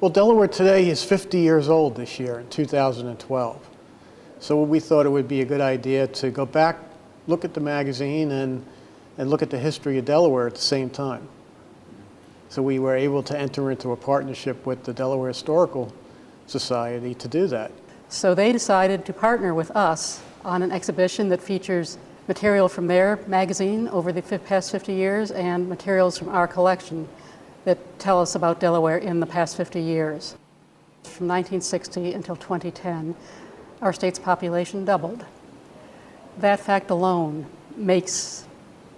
Well, Delaware today is 50 years old this year in 2012. So we thought it would be a good idea to go back, look at the magazine, and look at the history of Delaware at the same time. So we were able to enter into a partnership with the Delaware Historical Society to do that. So they decided to partner with us on an exhibition that features material from their magazine over the past 50 years and materials from our collection that tell us about Delaware in the past 50 years. From 1960 until 2010, our state's population doubled. That fact alone makes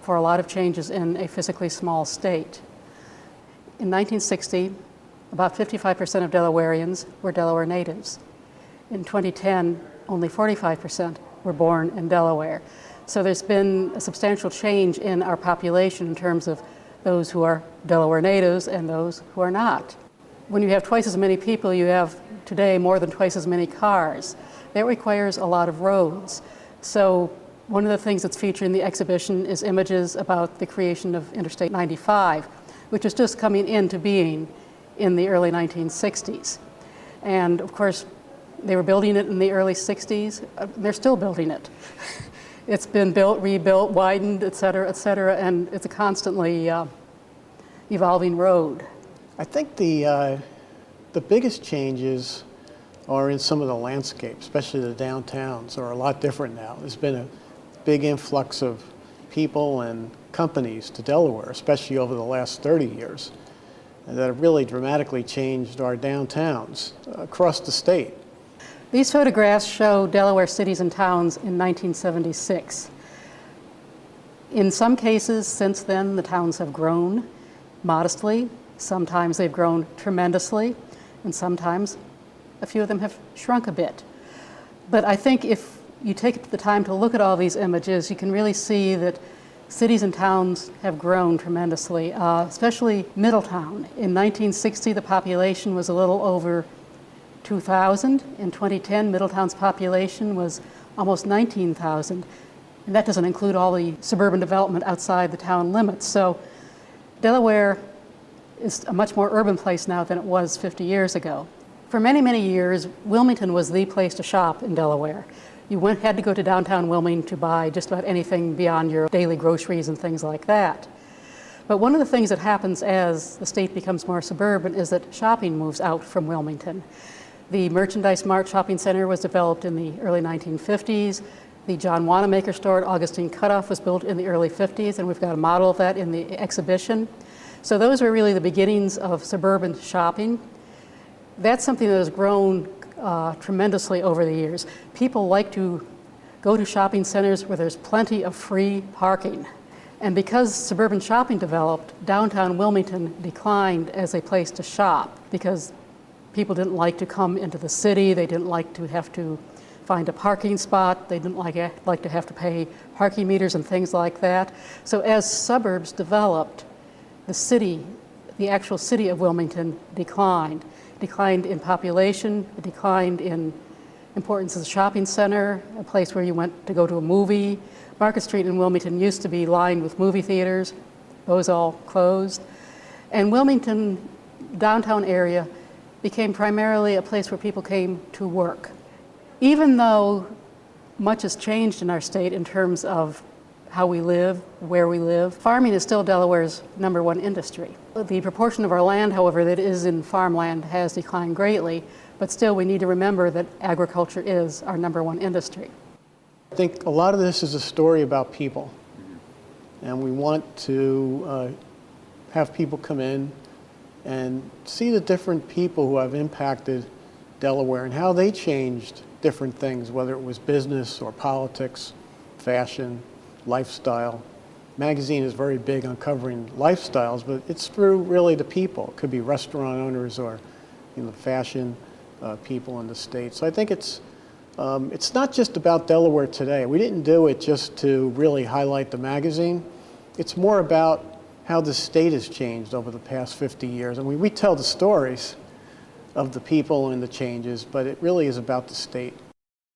for a lot of changes in a physically small state. In 1960, about 55% of Delawareans were Delaware natives. In 2010, only 45% were born in Delaware. So there's been a substantial change in our population in terms of those who are Delaware natives and those who are not. When you have twice as many people, you have today more than twice as many cars. That requires a lot of roads. So one of the things that's featured in the exhibition is images about the creation of Interstate 95, which is just coming into being in the early 1960s. And of course, they were building it in the early 60s. They're still building it. It's been built, rebuilt, widened, et cetera, and it's a constantly evolving road. I think the biggest changes are in some of the landscape, especially the downtowns are a lot different now. There's been a big influx of people and companies to Delaware, especially over the last 30 years, that have really dramatically changed our downtowns across the state. These photographs show Delaware cities and towns in 1976. In some cases since then, the towns have grown modestly. Sometimes they've grown tremendously, and sometimes a few of them have shrunk a bit. But I think if you take the time to look at all these images, you can really see that cities and towns have grown tremendously, especially Middletown. In 1960, the population was a little over 2,000. In 2010, Middletown's population was almost 19,000. And that doesn't include all the suburban development outside the town limits. So Delaware is a much more urban place now than it was 50 years ago. For many, many years, Wilmington was the place to shop in Delaware. You had to go to downtown Wilmington to buy just about anything beyond your daily groceries and things like that. But one of the things that happens as the state becomes more suburban is that shopping moves out from Wilmington. The Merchandise Mart Shopping Center was developed in the early 1950s. The John Wanamaker store at Augustine Cutoff was built in the early 50s, and we've got a model of that in the exhibition. So those were really the beginnings of suburban shopping. That's something that has grown tremendously over the years. People like to go to shopping centers where there's plenty of free parking. And because suburban shopping developed, downtown Wilmington declined as a place to shop because people didn't like to come into the city. They didn't like to have to find a parking spot. They didn't like to have to pay parking meters and things like that. So as suburbs developed, the actual city of Wilmington declined. Declined in population, it declined in importance as a shopping center, a place where you went to go to a movie. Market Street in Wilmington used to be lined with movie theaters. Those all closed. And Wilmington downtown area became primarily a place where people came to work. Even though much has changed in our state in terms of how we live, where we live, farming is still Delaware's #1 industry. The proportion of our land, however, that is in farmland has declined greatly, but still we need to remember that agriculture is our #1 industry. I think a lot of this is a story about people, and we want to have people come in and see the different people who have impacted Delaware and how they changed different things, whether it was business or politics, fashion, lifestyle. Magazine is very big on covering lifestyles, but it's through really the people. It could be restaurant owners or fashion people in the state. So I think it's not just about Delaware today. We didn't do it just to really highlight the magazine. It's more about how the state has changed over the past 50 years. I mean, we tell the stories of the people and the changes, but it really is about the state.